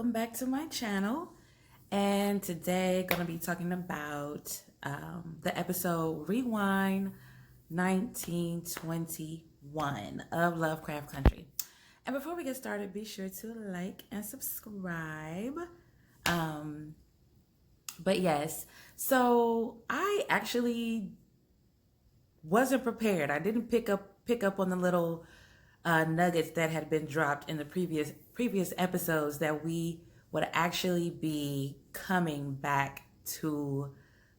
welcome back to my channel. And today, gonna be talking about the episode Rewind 1921 of Lovecraft Country. And before we get started, be sure to like and subscribe. But yes, so I actually wasn't prepared. I didn't pick up on the little nuggets that had been dropped in the previous episodes that we would actually be coming back to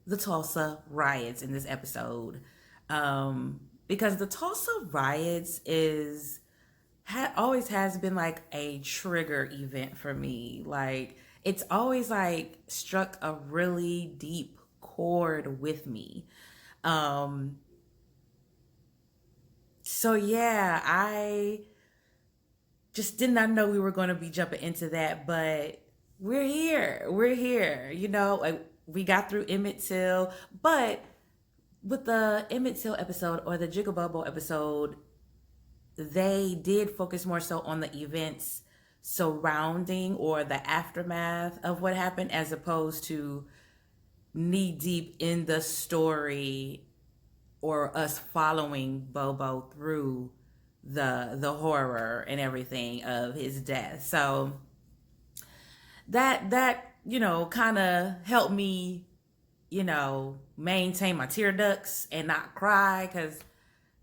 the Tulsa riots in this episode, because the Tulsa riots always has been like a trigger event for me. Like it's always like struck a really deep chord with me. So yeah, I just did not know we were going to be jumping into that, but we're here. We're here. Like we got through Emmett Till, but with the Emmett Till episode or the Jiggle Bubble episode, they did focus more so on the events surrounding or the aftermath of what happened as opposed to knee deep in the story or us following Bobo through the horror and everything of his death. So that kind of helped me, maintain my tear ducts and not cry, because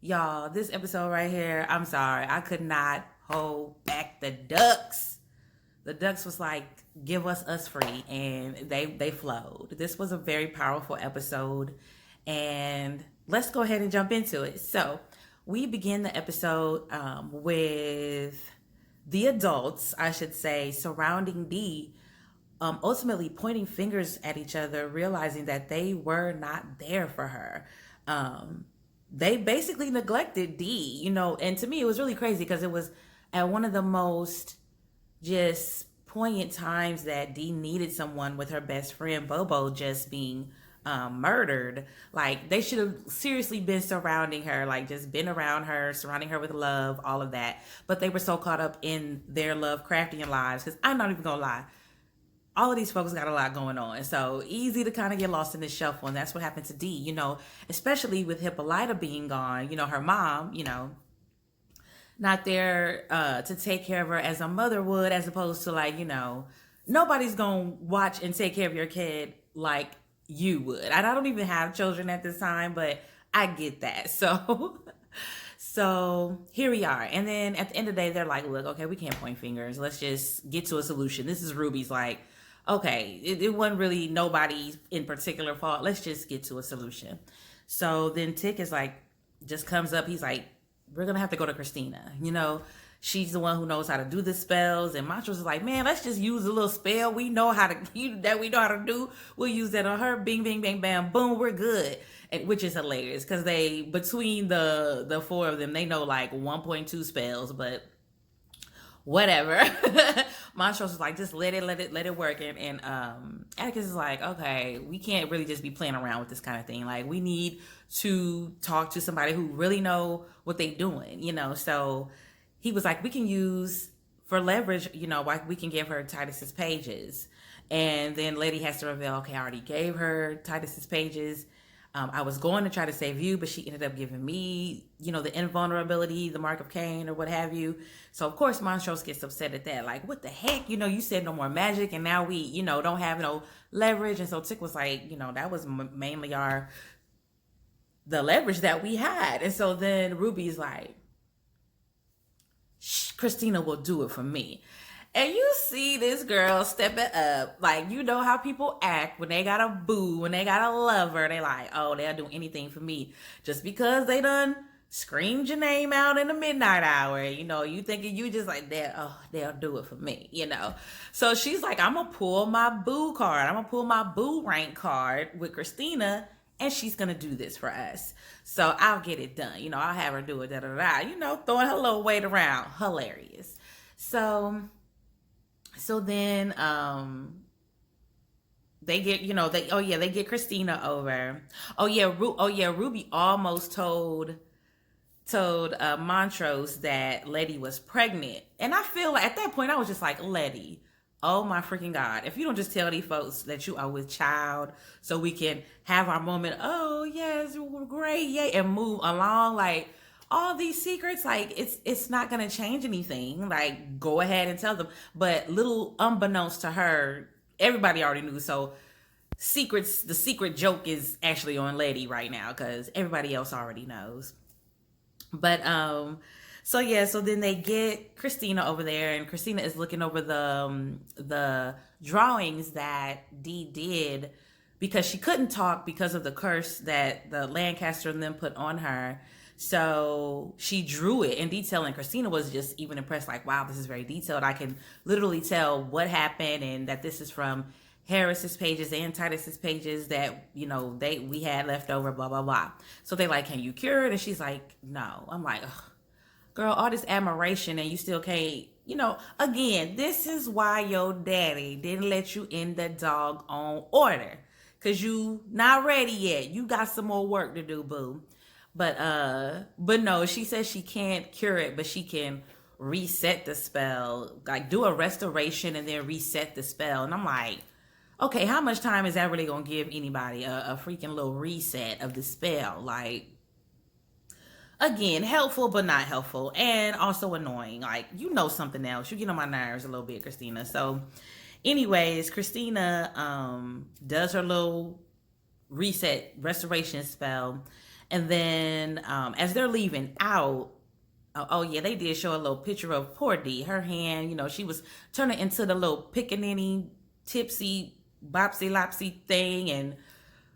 y'all, this episode right here, I'm sorry, I could not hold back the ducks. The ducks was like, give us free, and they flowed. This was a very powerful episode, and let's go ahead and jump into it. So we begin the episode with the adults, I should say, surrounding Dee, ultimately pointing fingers at each other, realizing that they were not there for her. They basically neglected Dee, and to me it was really crazy because it was at one of the most just poignant times that Dee needed someone, with her best friend Bobo just being murdered. Like they should have seriously been surrounding her, like just been around her, surrounding her with love, all of that. But they were so caught up in their Lovecraftian lives, because I'm not even gonna lie, all of these folks got a lot going on, so easy to kind of get lost in this shuffle. And that's what happened to Dee, especially with Hippolyta being gone, her mom, not there to take care of her as a mother would, as opposed to like, nobody's gonna watch and take care of your kid like you would. I don't even have children at this time, but I get that. So here we are. And then at the end of the day, they're like, look, okay, we can't point fingers. Let's just get to a solution. This is Ruby's like, okay, it wasn't really nobody in particular fault. Let's just get to a solution. So then Tick is like, just comes up. He's like, we're going to have to go to Christina. She's the one who knows how to do the spells. And Montrose is like, man, let's just use a little spell we know how to do. We'll use that on her. Bing, bing, bang, bam, boom, we're good. And, which is hilarious because between the four of them, they know like 1.2 spells, but whatever. Montrose is like, just let it work. And Atticus is like, okay, we can't really just be playing around with this kind of thing. Like we need to talk to somebody who really know what they're doing, So he was like, we can use for leverage, like we can give her Titus's pages. And then Lady has to reveal, okay, I already gave her Titus's pages. I was going to try to save you, but she ended up giving me, the invulnerability, the mark of Cain or what have you. So of course Montrose gets upset at that. Like, what the heck? You said no more magic, and now we, don't have no leverage. And so Tick was like, that was mainly the leverage that we had. And so then Ruby's like, Christina will do it for me. And you see this girl stepping up. Like, how people act when they got a boo, when they got a lover. They like, oh, they'll do anything for me. Just because they done screamed your name out in the midnight hour. You thinking you just like that. Oh, they'll do it for me, So she's like, I'm going to pull my boo card. I'm going to pull my boo rank card with Christina, and she's going to do this for us. So I'll get it done. I'll have her do it, throwing her little weight around. Hilarious. So then they get, they get Christina over. Ruby almost told Montrose that Letty was pregnant. And I feel like at that point I was just like, Letty, Oh my freaking God. If you don't just tell these folks that you are with child so we can have our moment, oh yes, great, yay, and move along, like all these secrets, like it's not gonna change anything. Like go ahead and tell them. But little unbeknownst to her, everybody already knew. So secrets, the secret joke is actually on Lady right now because everybody else already knows. But so yeah, so then they get Christina over there, and Christina is looking over the drawings that Dee did because she couldn't talk because of the curse that the Lancaster and them put on her. So she drew it in detail, and Christina was just even impressed, like, wow, this is very detailed. I can literally tell what happened and that this is from Harris's pages and Titus's pages that, you know, we had left over, blah, blah, blah. So they like, can you cure it? And she's like, no. I'm like, ugh, girl, all this admiration and you still can't, you know, again, this is why your daddy didn't let you in the doggone order. Cause you not ready yet. You got some more work to do, boo. But no, she says she can't cure it, but she can reset the spell, like do a restoration and then reset the spell. And I'm like, okay, how much time is that really gonna give anybody a freaking little reset of the spell? Like, again, helpful but not helpful, and also annoying. Like, you know something else. You get on my nerves a little bit, Christina. So, anyways, Christina does her little reset restoration spell, and then as they're leaving out, oh yeah, they did show a little picture of poor Dee. Her hand, you know, she was turning into the little pickaninny, tipsy, bopsy lopsy thing, and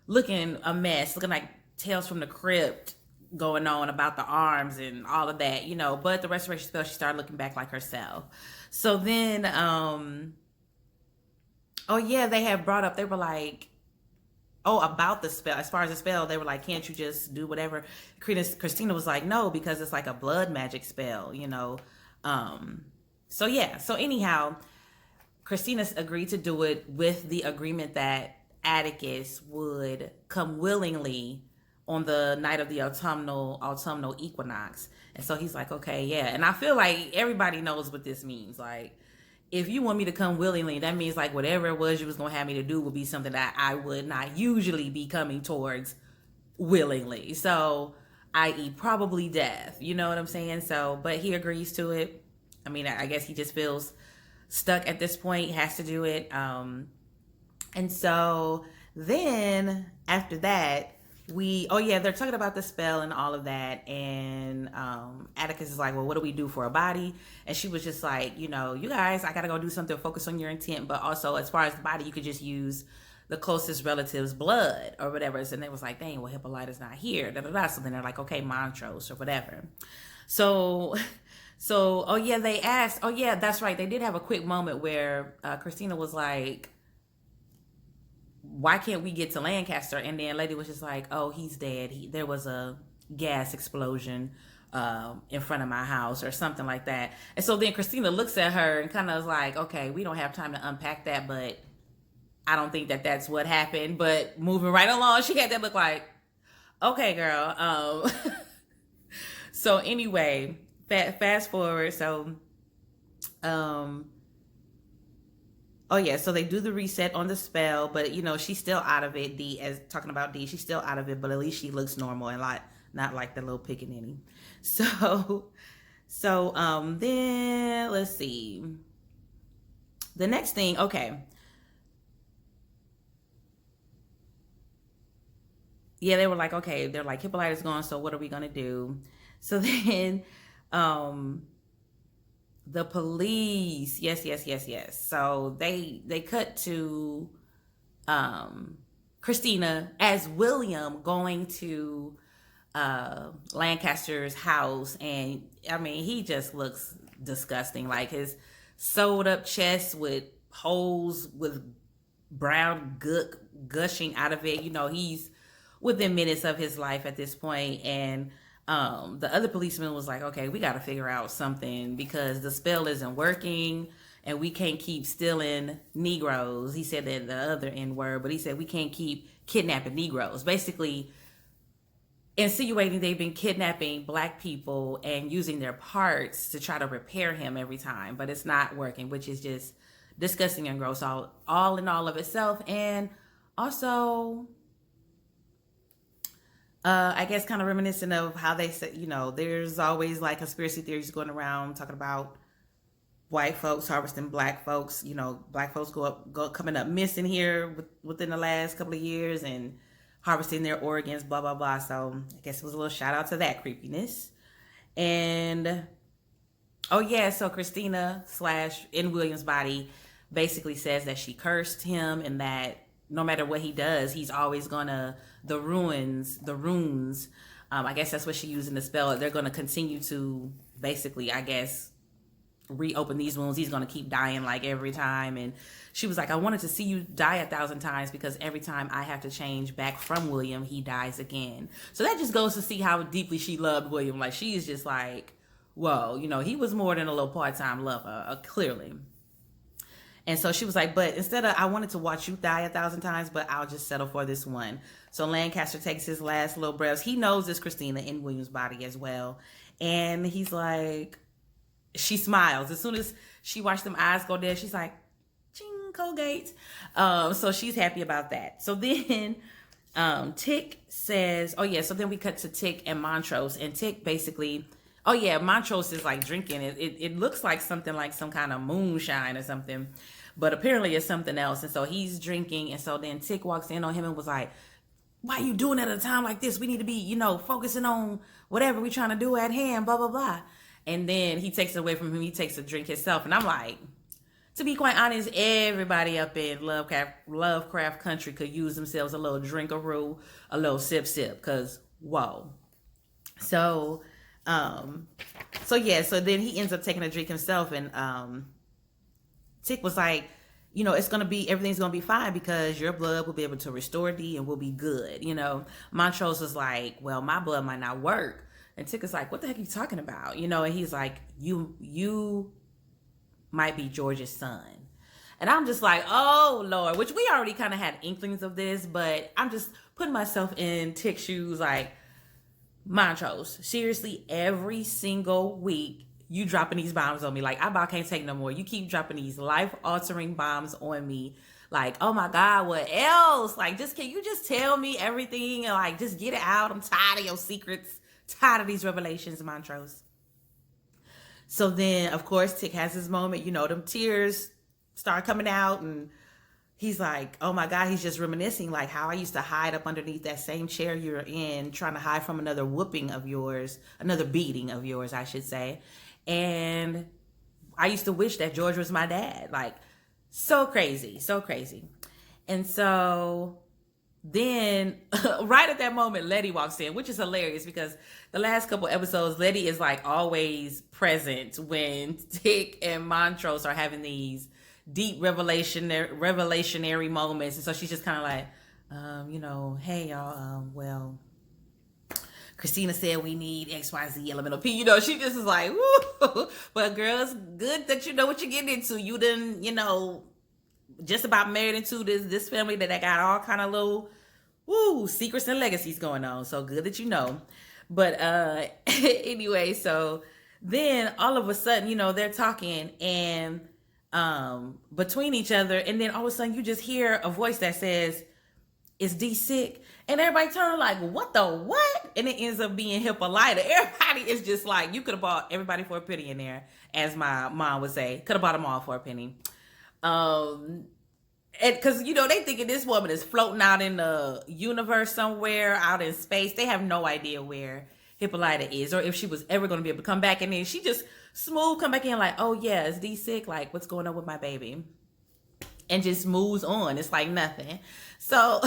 looking a mess, looking like Tales from the Crypt going on about the arms and all of that, you know. But the restoration spell, she started looking back like herself. So then, oh yeah, they had brought up, they were like, oh, about the spell. As far as the spell, they were like, can't you just do whatever? Christina was like, no, because it's like a blood magic spell, you know. So yeah, so anyhow, Christina agreed to do it with the agreement that Atticus would come willingly on the night of the autumnal equinox. And so he's like, okay, yeah. And I feel like everybody knows what this means. Like, if you want me to come willingly, that means like whatever it was you was gonna have me to do would be something that I would not usually be coming towards willingly. So, i.e., probably death. You know what I'm saying? So, but he agrees to it. I mean, I guess he just feels stuck at this point. He has to do it. And so then after that, they're talking about the spell and all of that, and Atticus is like, well, what do we do for a body? And she was just like, you know, you guys, I gotta go do something, focus on your intent, but also as far as the body, you could just use the closest relative's blood or whatever. And they was like, dang, well, Hippolyta's not here, da da da. So then they're like, okay, Montrose or whatever. So oh yeah, they asked, oh yeah, that's right, they did have a quick moment where Christina was like, why can't we get to Lancaster? And then Lady was just like, oh, he's dead. There was a gas explosion in front of my house or something like that. And so then Christina looks at her and kind of was like, okay, we don't have time to unpack that, but I don't think that that's what happened. But moving right along, she had that look like, okay, girl. So anyway, fast forward. So, oh yeah, so they do the reset on the spell, but you know, she's still out of it. Dee, as talking about Dee, she's still out of it, but at least she looks normal and not like the little pickaninny. So then let's see. The next thing, okay. Yeah, they were like, okay, they're like, Hippolyta's gone, so what are we gonna do? So then the police, yes. So they cut to Christina as William going to Lancaster's house, and I mean, he just looks disgusting. Like his sewed up chest with holes with brown gook gushing out of it. You know, he's within minutes of his life at this point, and the other policeman was like, okay, we got to figure out something because the spell isn't working and we can't keep stealing Negroes. He said that the other N word, but he said we can't keep kidnapping Negroes. Basically insinuating they've been kidnapping black people and using their parts to try to repair him every time, but it's not working, which is just disgusting and gross all in all of itself. And also, I guess kind of reminiscent of how they said, there's always like conspiracy theories going around talking about white folks harvesting black folks. Black folks coming up missing here within the last couple of years and harvesting their organs, blah blah blah. So I guess it was a little shout out to that creepiness. And oh yeah, so Christina / in William's body basically says that she cursed him and that no matter what he does, he's always gonna the runes. I guess that's what she used in the spell. They're gonna continue to basically, I guess, reopen these wounds. He's gonna keep dying like every time. And she was like, I wanted to see you die 1,000 times because every time I have to change back from William, he dies again. So that just goes to see how deeply she loved William. Like, she is just like, whoa, he was more than a little part-time lover, clearly. And so she was like, but instead of, I wanted to watch you die 1,000 times, but I'll just settle for this one. So Lancaster takes his last little breaths. He knows it's Christina in William's body as well. And he's like, she smiles. As soon as she watched them eyes go there, she's like, ching, Colgate. So she's happy about that. So then Tick says, oh yeah, so then we cut to Tick and Montrose. And Tick basically, oh yeah, Montrose is like drinking. It looks like something like some kind of moonshine or something, but apparently it's something else. And so he's drinking. And so then Tick walks in on him and was like, why are you doing it at a time like this? We need to be, focusing on whatever we're trying to do at hand, blah, blah, blah. And then he takes it away from him. He takes a drink himself. And I'm like, to be quite honest, everybody up in Lovecraft country could use themselves a little drink-a-roo, a little sip, because whoa. So then he ends up taking a drink himself, and Tick was like, everything's gonna be fine because your blood will be able to restore thee and will be good. Montrose was like, well, my blood might not work. And Tick is like, what the heck are you talking about? And he's like, you might be George's son. And I'm just like, oh Lord, which we already kind of had inklings of this, but I'm just putting myself in Tick's shoes, like, Montrose, seriously, every single week you dropping these bombs on me. Like, I about can't take no more. You keep dropping these life-altering bombs on me. Like, oh my God, what else? Like, can you just tell me everything and like just get it out? I'm tired of your secrets. Tired of these revelations, Montrose. So then, of course, Tick has his moment. Them tears start coming out, and he's like, oh my God, he's just reminiscing like how I used to hide up underneath that same chair you're in, trying to hide from another whooping of yours, another beating of yours, I should say. And I used to wish that George was my dad. Like, so crazy. And so then right at that moment, Letty walks in, which is hilarious because the last couple episodes, Letty is like always present when Tick and Montrose are having these deep revelationary moments. And so she's just kind of like, hey y'all, well, Christina said we need XYZ elemental P. She just is like, woo. But girl, it's good that you know what you're getting into. You done, just about married into this family that got all kind of little secrets and legacies going on. So good that you know. But anyway, so then all of a sudden, they're talking and between each other, and then all of a sudden you just hear a voice that says, is D sick? And everybody turned like, what the what? And it ends up being Hippolyta. Everybody is just like, you could have bought everybody for a penny in there, as my mom would say. Could have bought them all for a penny. And because, they thinking this woman is floating out in the universe somewhere, out in space. They have no idea where Hippolyta is or if she was ever going to be able to come back. And then she just smooth come back in like, oh yeah, is D sick? Like, what's going on with my baby? And just moves on. It's like nothing. So,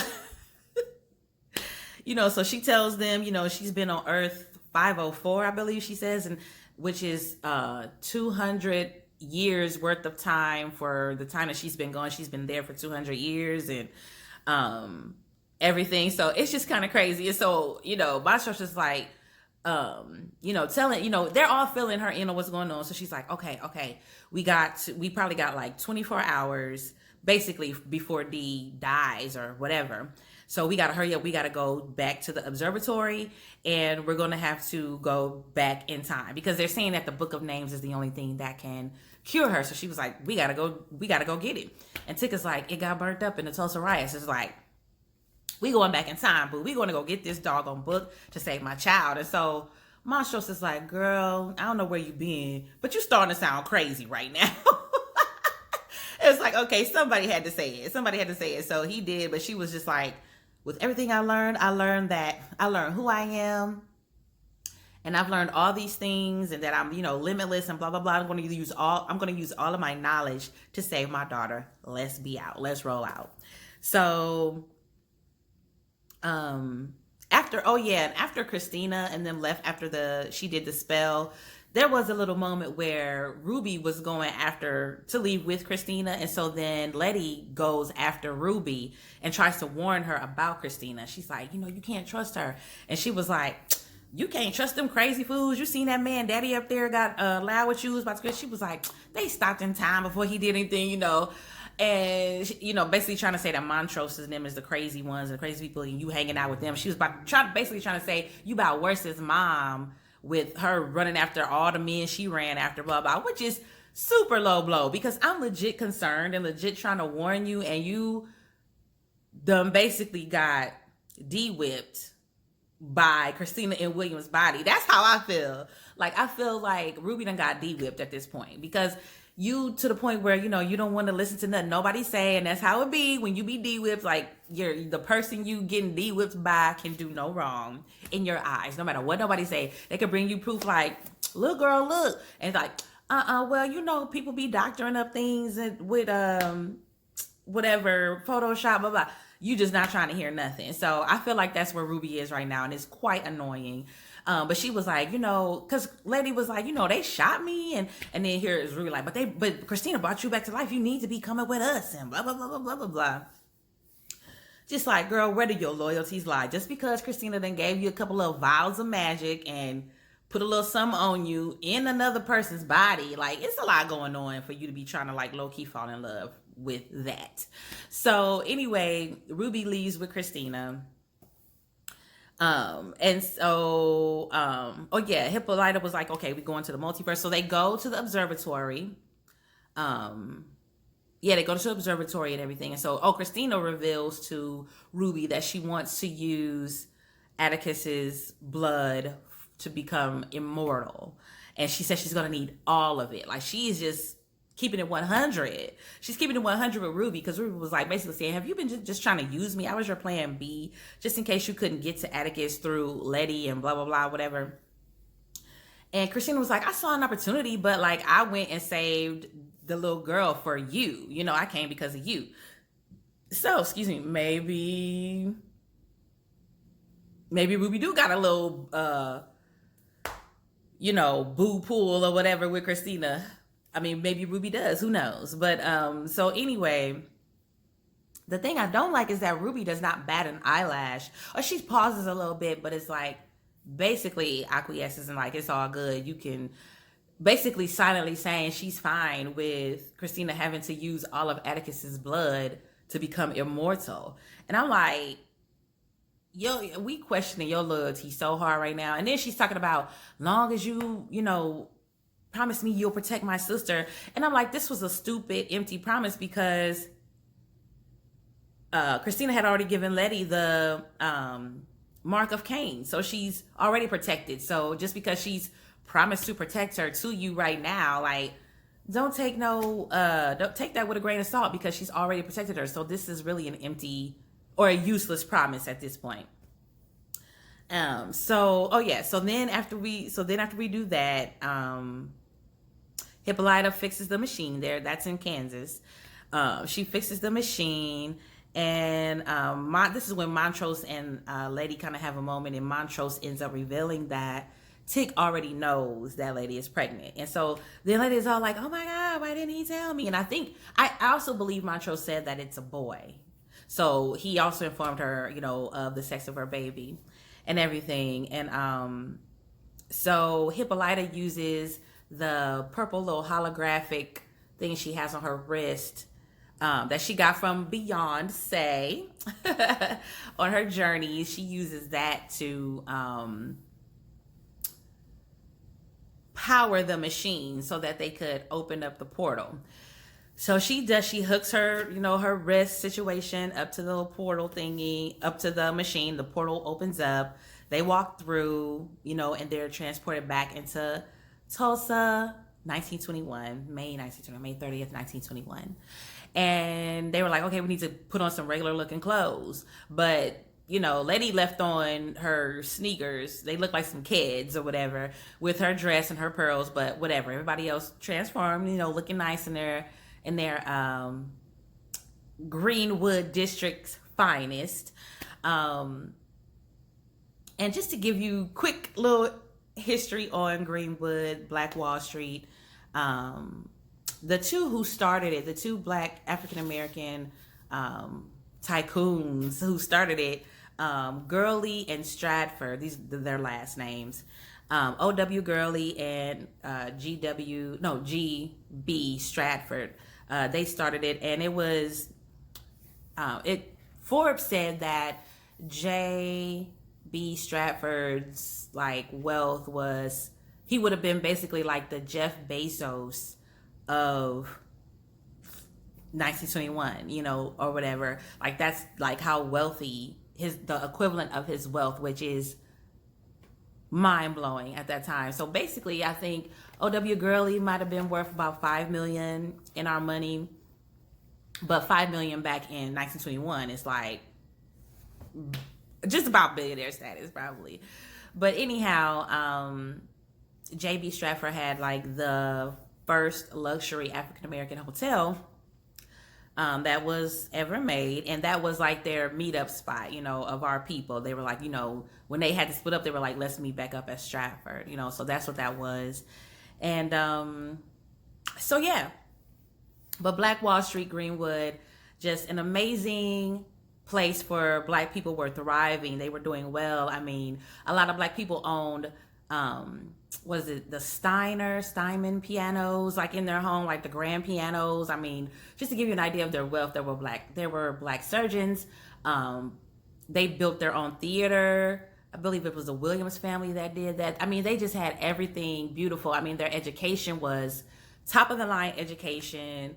so she tells them, she's been on Earth 504, I believe she says, and which is 200 years worth of time for the time that she's been gone. She's been there for 200 years and everything. So it's just kind of crazy. And so, my church is like, telling, they're all filling her in on what's going on. So she's like, okay, we probably got like 24 hours basically before D dies or whatever. So we got to hurry up. We got to go back to the observatory, and we're going to have to go back in time because they're saying that the Book of Names is the only thing that can cure her. So she was like, we got to go get it. And Tika's like, it got burnt up in the Tulsa riots. It's like, we going back in time, but we going to go get this doggone book to save my child. And so Montrose is like, girl, I don't know where you been, but you starting to sound crazy right now. It's like, okay, somebody had to say it. Somebody had to say it. So he did, but she was just like, with everything I learned who I am. And I've learned all these things and that I'm, limitless and blah, blah, blah. I'm going to use all of my knowledge to save my daughter. Let's be out. Let's roll out. So, after Christina and then left after she did the spell, there was a little moment where Ruby was going to leave with Christina. And so then Letty goes after Ruby and tries to warn her about Christina. She's like, you can't trust her. And she was like, you can't trust them crazy fools. You seen that man daddy up there got loud with you was about to. She was like, they stopped in time before he did anything, and basically trying to say that Montrose and them is the crazy ones and the crazy people and you hanging out with them. She was basically trying to say you about worse as mom with her running after all the men she ran after, blah, blah, which is super low blow because I'm legit concerned and legit trying to warn you, and you done basically got de-whipped by Christina and William's body. That's how I feel. Like, I feel like Ruby done got de-whipped at this point because you to the point where, you don't want to listen to nothing nobody say, and that's how it be when you be de-whipped. Like, the person you getting de-whipped by can do no wrong in your eyes, no matter what nobody say. They could bring you proof like, look, girl, look. And it's like, well, people be doctoring up things with, whatever, Photoshop, blah, blah. You just not trying to hear nothing. So I feel like that's where Ruby is right now, and it's quite annoying. But she was like, because Lady was like, they shot me, and then here is Ruby like, but Christina brought you back to life. You need to be coming with us, and blah blah blah blah blah blah blah. Just like, girl, where do your loyalties lie? Just because Christina then gave you a couple of vials of magic and put a little something on you in another person's body, like, it's a lot going on for you to be trying to like low key fall in love with that. So anyway, Ruby leaves with Christina. Hippolyta was like, okay, we going to the multiverse. So they go to the observatory. They go to the observatory and everything. And so, Christina reveals to Ruby that she wants to use Atticus's blood to become immortal. And she says she's going to need all of it. Like, she's just keeping it 100. She's keeping it 100 with Ruby because Ruby was like basically saying, have you been just trying to use me? I was your plan B just in case you couldn't get to Atticus through Letty and blah, blah, blah, whatever. And Christina was like, I saw an opportunity, but like I went and saved the little girl for you. I came because of you. So, excuse me, maybe Ruby do got a little, boo pool or whatever with Christina. I mean, maybe Ruby does. Who knows? But so anyway, the thing I don't like is that Ruby does not bat an eyelash, or she pauses a little bit, but it's like basically acquiesces and like it's all good. You can basically silently saying she's fine with Christina having to use all of Atticus's blood to become immortal. And I'm like, we questioning your loyalty so hard right now. And then she's talking about long as you promise me you'll protect my sister. And I'm like, this was a stupid, empty promise because Christina had already given Letty the mark of Cain. So she's already protected. So just because she's promised to protect her to you right now, like, don't take that with a grain of salt because she's already protected her. So this is really an empty or a useless promise at this point. So then after we do that, Hippolyta fixes the machine there. That's in Kansas. She fixes the machine, and this is when Montrose and Lady kind of have a moment, and Montrose ends up revealing that Tick already knows that Lady is pregnant. And so then Lady is all like, oh my God, why didn't he tell me? And I also believe Montrose said that it's a boy. So he also informed her, of the sex of her baby and everything. And so Hippolyta uses the purple little holographic thing she has on her wrist that she got from Beyonce on her journey. She uses that to power the machine so that they could open up the portal. So she hooks her, her wrist situation up to the little portal thingy, up to the machine. The portal opens up. They walk through, and they're transported back into Tulsa, 1921, May 30th, 1921. And they were like, okay, we need to put on some regular looking clothes. But lady left on her sneakers. They look like some kids or whatever with her dress and her pearls, but whatever. Everybody else transformed, looking nice in their Greenwood district's finest. And just to give you quick little history on Greenwood, Black Wall Street, the two who started it, the two Black African-American tycoons who started it, Gurley and Stratford, these are their last names. O.W. Gurley and G.B. Stratford. They started it, and it was Forbes said that J.B. Stratford's wealth was, he would have been basically like the Jeff Bezos of 1921, or whatever. That's how wealthy the equivalent of his wealth, which is mind-blowing at that time. So basically, I think O.W. Gurley might have been worth about $5 million in our money, but $5 million back in 1921 is just about billionaire status, probably. But anyhow, J.B. Stratford had the first luxury African-American hotel that was ever made, and that was their meetup spot, of our people. They were when they had to split up, they were let's meet back up at Stratford, so that's what that was. And so yeah, but Black Wall Street, Greenwood, just an amazing place for Black people. Were thriving, they were doing well. I mean, a lot of Black people owned was it the Steinman pianos in their home, the grand pianos. I mean, just to give you an idea of their wealth, there were black surgeons. They built their own theater. I believe it was the Williams family that did that. I mean, they just had everything beautiful. I mean, their education was top of the line education.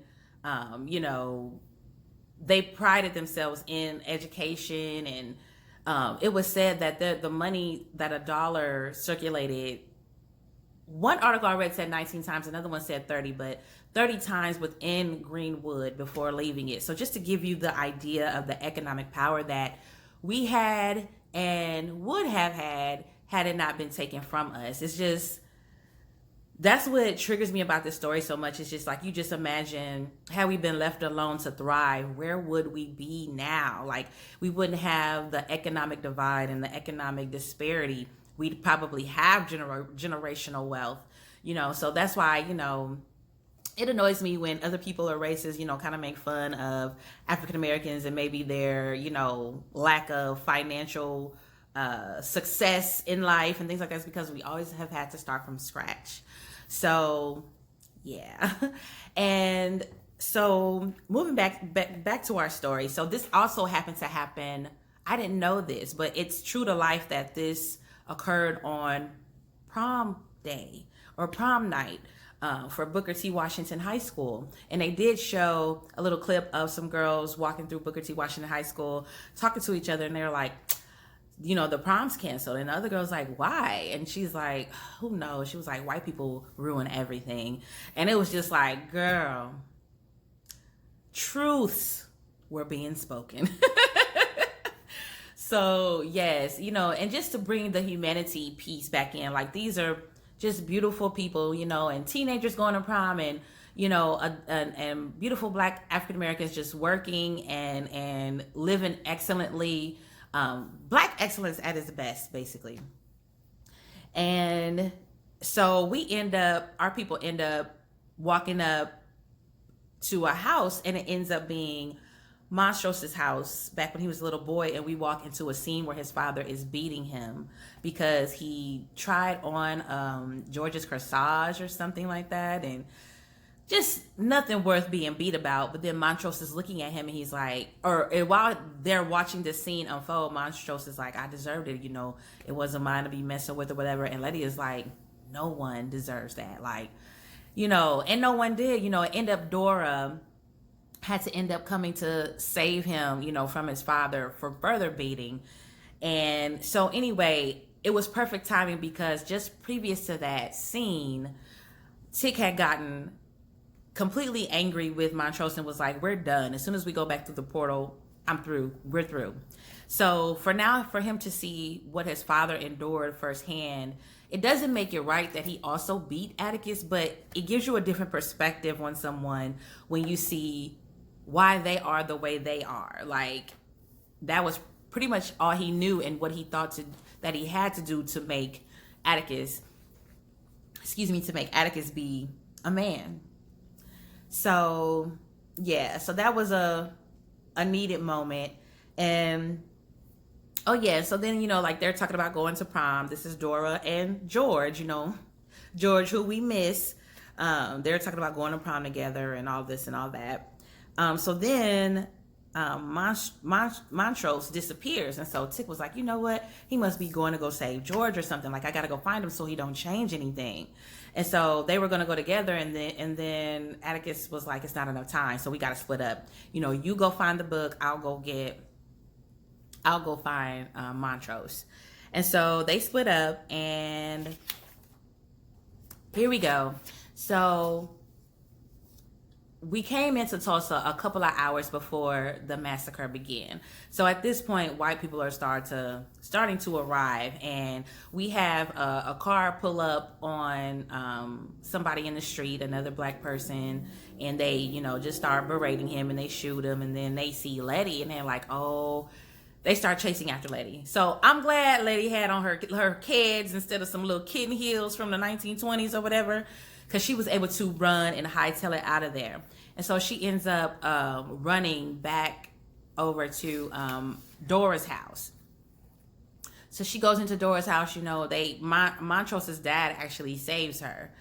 They prided themselves in education, and it was said that the money that a dollar circulated, one article I read said 19 times, another one said 30, but 30 times within Greenwood before leaving it. So just to give you the idea of the economic power that we had and would have had it not been taken from us. It's just, that's what triggers me about this story so much. It's just you just imagine, had we been left alone to thrive, where would we be now? We wouldn't have the economic divide and the economic disparity. We'd probably have generational wealth, so that's why, it annoys me when other people or races, kind of make fun of African Americans and maybe their, lack of financial success in life and things like that, because we always have had to start from scratch. So, yeah. And so moving back to our story. So this also happened to happen. I didn't know this, but it's true to life that this occurred on prom day or prom night for Booker T. Washington High School. And they did show a little clip of some girls walking through Booker T. Washington High School, talking to each other, and they're like, the prom's canceled. And the other girl's like, why? And she's like, who knows? She was like, white people ruin everything. And it was just girl, truths were being spoken. So yes, and just to bring the humanity piece back in, these are just beautiful people, and teenagers going to prom, and and beautiful Black African Americans just working and living excellently. Black excellence at its best, basically. And so our people end up walking up to a house, and it ends up being Monstrose's house back when he was a little boy, and we walk into a scene where his father is beating him because he tried on George's corsage or something like that, and just nothing worth being beat about. But then Montrose is looking at him and he's like, and while they're watching this scene unfold, Montrose is like, I deserved it, it wasn't mine to be messing with or whatever. And Letty is like, no one deserves that. Like, and no one did. It ended up Dora had to end up coming to save him, from his father for further beating. And so anyway, it was perfect timing because just previous to that scene, Tick had gotten completely angry with Montrose and was like, we're done. As soon as we go back through the portal, I'm through. We're through. So for now, for him to see what his father endured firsthand, it doesn't make it right that he also beat Atticus, but it gives you a different perspective on someone when you see why they are the way they are. Like, that was pretty much all he knew and what he thought that he had to do to make Atticus be a man. So yeah, so that was a needed moment. And so then like they're talking about going to prom. This is Dora and George, George, who we miss. They're talking about going to prom together and all this and all that. So then Montrose disappears, and so Tick was like, you know what, he must be going to go save George or something. Like, I gotta go find him so he don't change anything. And so they were gonna go together, and then Atticus was like, it's not enough time, so we gotta split up. You go find the book, I'll go find Montrose. And so they split up, and here we go. So we came into Tulsa a couple of hours before the massacre began. So at this point, white people are starting to arrive, and we have a car pull up on somebody in the street, another black person, and they, just start berating him, and they shoot him, and then they see Letty, and they're like, oh, they start chasing after Letty. So I'm glad Letty had on her Keds instead of some little kitten heels from the 1920s or whatever, because she was able to run and hightail it out of there. And so she ends up running back over to Dora's house. So she goes into Dora's house. Montrose's dad actually saves her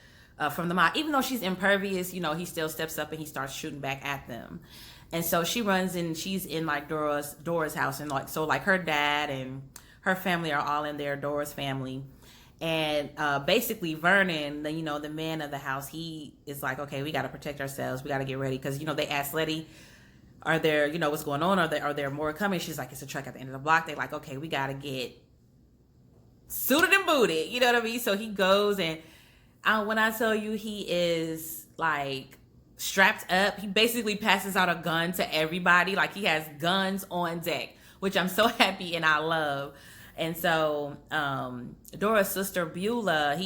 from the mob. Even though she's impervious, he still steps up and he starts shooting back at them. And so she runs and she's in like Dora's house, and like her dad and her family are all in there, Dora's family. And basically Vernon, the man of the house, he is like, okay, we got to protect ourselves. We got to get ready. Because, they asked Letty, are there, what's going on? Are there more coming? She's like, it's a truck at the end of the block. They're like, okay, we got to get suited and booted. You know what I mean? So he goes, and when I tell you he is like strapped up, he basically passes out a gun to everybody. Like, he has guns on deck, which I'm so happy and I love. And so Dora's sister Beulah,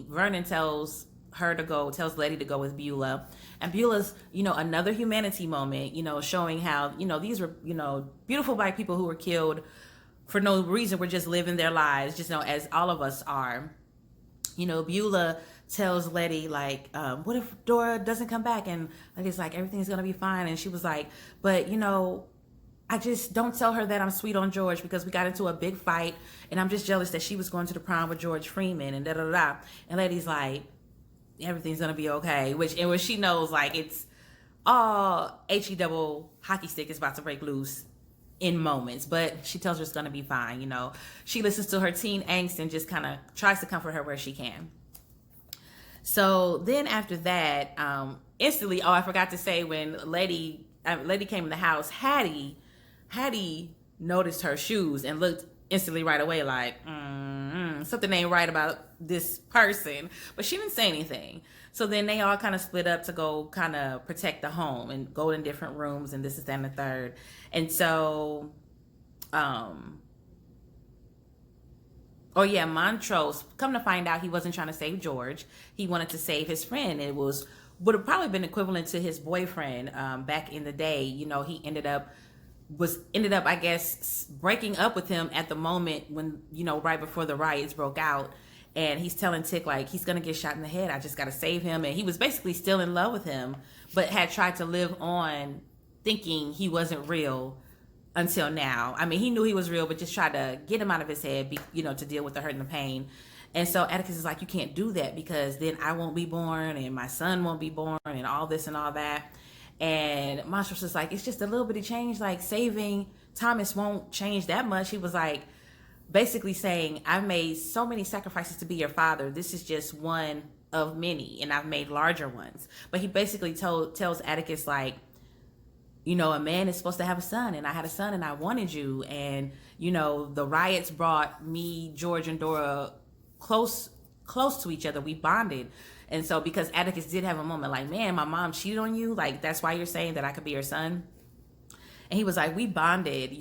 Vernon tells Letty to go with Beulah. And Beulah's, another humanity moment, showing how, these were, beautiful black people who were killed for no reason. We're just living their lives, just, as all of us are. Beulah tells Letty, like, what if Dora doesn't come back? And Letty's like, everything's going to be fine. And she was like, but, I just don't tell her that I'm sweet on George, because we got into a big fight and I'm just jealous that she was going to the prom with George Freeman and da-da-da. And Letty's like, everything's going to be okay. Which she knows, like, it's all H-E-double hockey stick is about to break loose in moments. But she tells her it's going to be fine, She listens to her teen angst and just kind of tries to comfort her where she can. So then after that, instantly, I forgot to say, when Letty came in the house, Hattie noticed her shoes and looked instantly right away like, something ain't right about this person. But she didn't say anything. So then they all kind of split up to go kind of protect the home and go in different rooms and this is that and the third. And so, Montrose, come to find out, he wasn't trying to save George. He wanted to save his friend. It would have probably been equivalent to his boyfriend back in the day. He ended up, I guess, breaking up with him at the moment when, right before the riots broke out. And he's telling Tick, like, he's going to get shot in the head. I just got to save him. And he was basically still in love with him, but had tried to live on thinking he wasn't real until now. I mean, he knew he was real, but just tried to get him out of his head, to deal with the hurt and the pain. And so Atticus is like, you can't do that because then I won't be born and my son won't be born and all this and all that. And Montrose is like, it's just a little bit of change. Like saving Thomas won't change that much. He was like, basically saying, I've made so many sacrifices to be your father. This is just one of many, and I've made larger ones. But he basically tells Atticus, like, a man is supposed to have a son, and I had a son, and I wanted you. And, the riots brought me, George, and Dora close to each other. We bonded. And so because Atticus did have a moment like, man, my mom cheated on you. Like, that's why you're saying that I could be your son. And he was like, we bonded,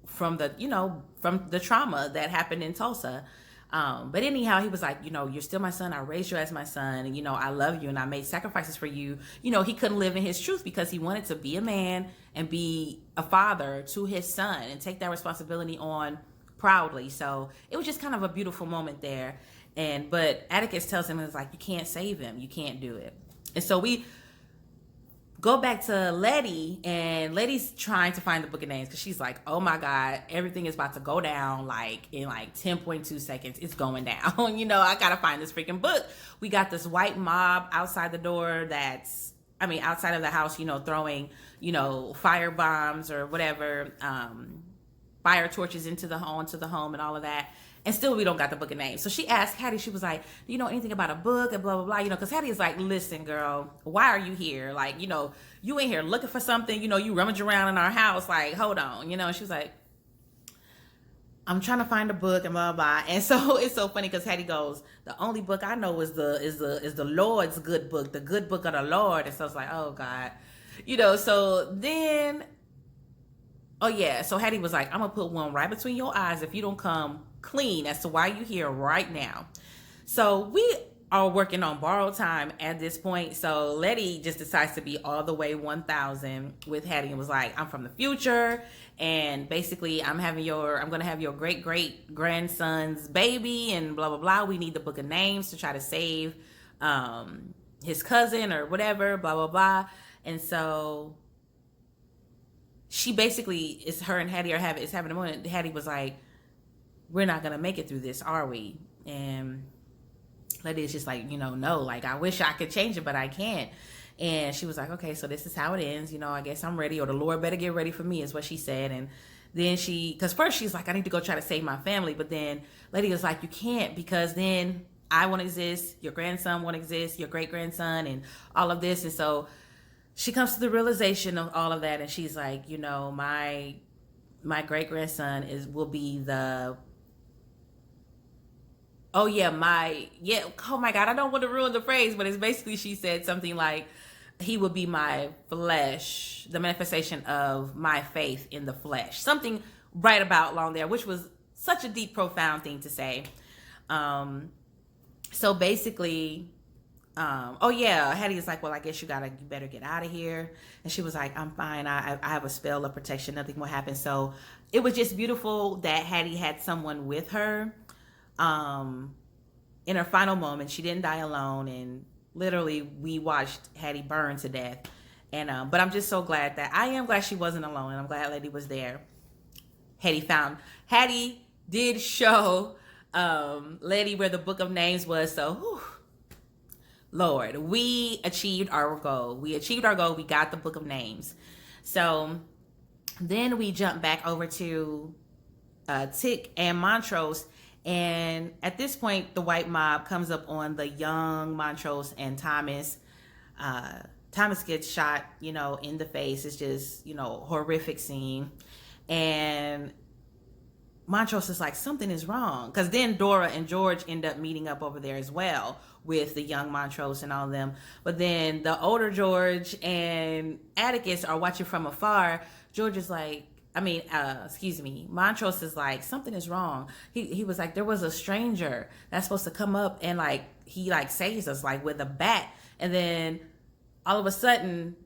from the trauma that happened in Tulsa. But anyhow, he was like, you're still my son. I raised you as my son. And, I love you and I made sacrifices for you. He couldn't live in his truth because he wanted to be a man and be a father to his son and take that responsibility on proudly. So it was just kind of a beautiful moment there. But Atticus tells him, it's like, you can't save him. You can't do it. And so we go back to Letty, and Letty's trying to find the book of names because she's like, oh my God, everything is about to go down like in like 10.2 seconds. It's going down. I gotta find this freaking book. We got this white mob outside the door outside of the house, throwing, fire bombs or whatever, fire torches into the home and all of that. And still we don't got the book of names. So she asked Hattie, she was like, do you know anything about a book and blah, blah, blah, because Hattie is like, listen, girl, why are you here? Like, you in here looking for something, you rummage around in our house, like, hold on, and she was like, I'm trying to find a book and blah, blah, blah. And so it's so funny because Hattie goes, the only book I know is the Lord's good book, the good book of the Lord. And so it's like, oh God, so then, oh yeah. So Hattie was like, I'm gonna put one right between your eyes if you don't come clean as to why you're here right now. So we are working on borrowed time at this point. So Letty just decides to be all the way 1000 with Hattie and was like, I'm from the future, and basically I'm gonna have your great grandson's baby and blah blah blah. We need the book of names to try to save his cousin or whatever, blah blah blah. And so she basically, her and Hattie is having a moment. Hattie was like, we're not gonna make it through this, are we? And Letty is just like, no, like, I wish I could change it, but I can't. And she was like, okay, so this is how it ends. I guess I'm ready, or the Lord better get ready for me, is what she said. And then because first she's like, I need to go try to save my family. But then Letty was like, you can't, because then I won't exist, your grandson won't exist, your great grandson, and all of this. And so she comes to the realization of all of that, and she's like, my great grandson will be the oh my God, I don't want to ruin the phrase, but it's basically, she said something like, he will be my flesh, the manifestation of my faith in the flesh. Something right about along there, which was such a deep, profound thing to say. So basically, Hattie is like, well, I guess you better get out of here. And she was like, I'm fine. I have a spell of protection. Nothing will happen. So it was just beautiful that Hattie had someone with her. In her final moment. She didn't die alone, and literally we watched Hattie burn to death. And but I'm just so glad I am glad she wasn't alone, and I'm glad Letty was there. Hattie did show Letty where the book of names was. So whew, Lord, we achieved our goal. We got the book of names. So then we jump back over to Tick and Montrose. And at this point, the white mob comes up on the young Montrose and Thomas. Thomas gets shot, in the face. It's just, horrific scene. And Montrose is like, something is wrong. Because then Dora and George end up meeting up over there as well with the young Montrose and all of them. But then the older George and Atticus are watching from afar. George is like, Montrose is like, something is wrong. He was like, there was a stranger that's supposed to come up and like, he like saves us like with a bat. And then all of a sudden,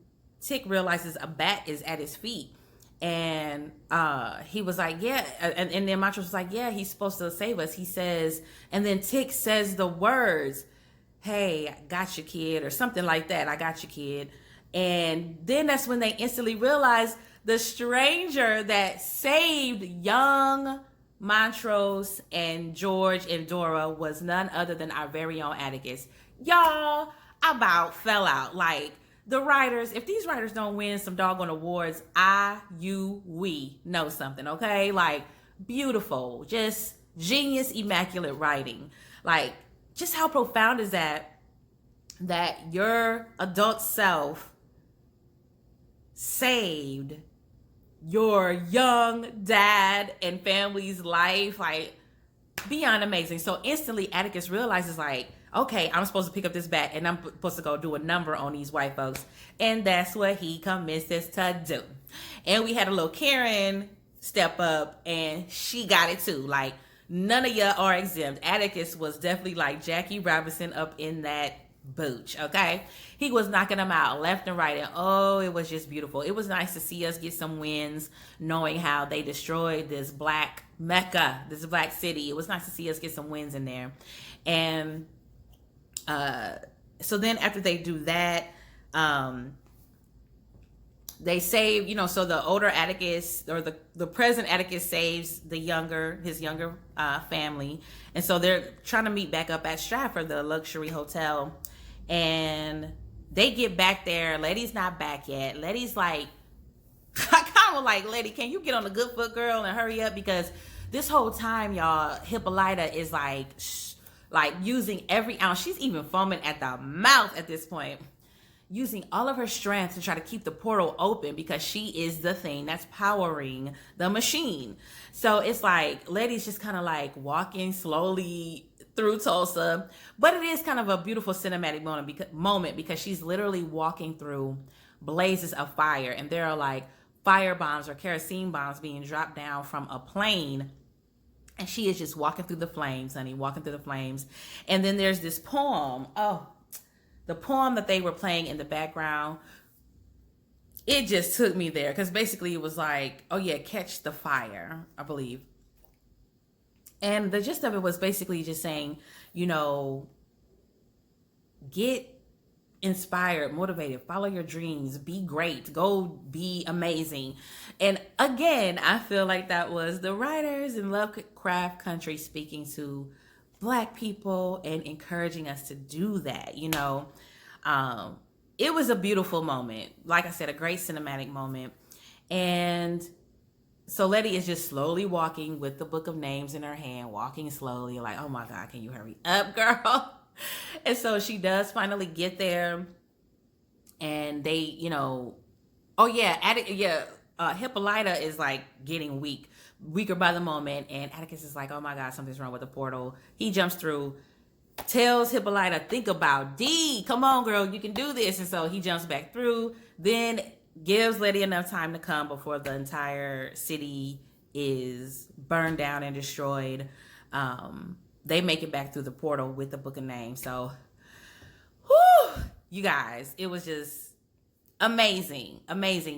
Tick realizes a bat is at his feet. And he was like, yeah. And then Montrose was like, yeah, he's supposed to save us. He says, and then Tick says the words, hey, I got you, kid, or something like that. I got you, kid. And then that's when they instantly realize the stranger that saved young Montrose, and George and Dora was none other than our very own Atticus. Y'all, I about fell out. Like, the writers, if these writers don't win some doggone awards, we know something, okay? Like, beautiful, just genius, immaculate writing. Like, just how profound is that your adult self saved your young dad and family's life. Like, beyond amazing. So instantly Atticus realizes, like, okay, I'm supposed to pick up this bat and I'm supposed to go do a number on these white folks. And that's what he commences to do. And we had a little Karen step up and she got it too. Like, none of y'all are exempt. Atticus was definitely like Jackie Robinson up in that booch, okay? He was knocking them out left and right, and oh, it was just beautiful. It was nice to see us get some wins, knowing how they destroyed this black Mecca, this black city. It was nice to see us get some wins in there. And so then after they do that, they save, so the older Atticus, or the present Atticus, saves his younger family. And so they're trying to meet back up at Stratford, the luxury hotel. And they get back there. Letty's not back yet. Letty's like, I kind of like, Letty, can you get on the good foot, girl, and hurry up? Because this whole time, y'all, Hippolyta is like using every ounce. She's even foaming at the mouth at this point, using all of her strength to try to keep the portal open, because she is the thing that's powering the machine. So it's like Letty's just kind of like walking slowly through Tulsa, but it is kind of a beautiful cinematic moment because she's literally walking through blazes of fire, and there are like fire bombs or kerosene bombs being dropped down from a plane, and she is just walking through the flames, honey, walking through the flames. And then there's this poem. Oh, the poem that they were playing in the background, it just took me there, because basically it was like, oh yeah, Catch the Fire, I believe. And the gist of it was basically just saying, get inspired, motivated, follow your dreams, be great, go be amazing. And again, I feel like that was the writers in Lovecraft country speaking to Black people and encouraging us to do that. It was a beautiful moment. Like I said, a great cinematic moment. And so Letty is just slowly walking with the book of names in her hand, walking slowly, like, oh my God, can you hurry up, girl? And so she does finally get there, and they, Hippolyta is like getting weaker by the moment, and Atticus is like, oh my God, something's wrong with the portal. He jumps through, tells Hippolyta, think about D, come on girl, you can do this. And so he jumps back through, then gives Letty enough time to come before the entire city is burned down and destroyed. They make it back through the portal with the book of names. So, whew, you guys, it was just amazing.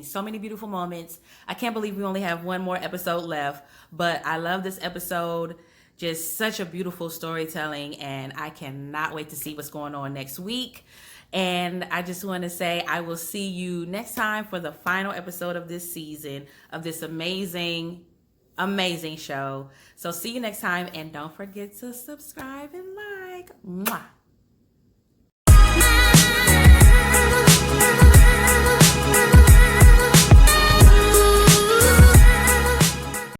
So many beautiful moments. I can't believe we only have one more episode left, but I love this episode. Just such a beautiful storytelling, and I cannot wait to see what's going on next week. And I just want to say I will see you next time for the final episode of this season of this amazing show. So see you next time, and don't forget to subscribe and like. Mwah.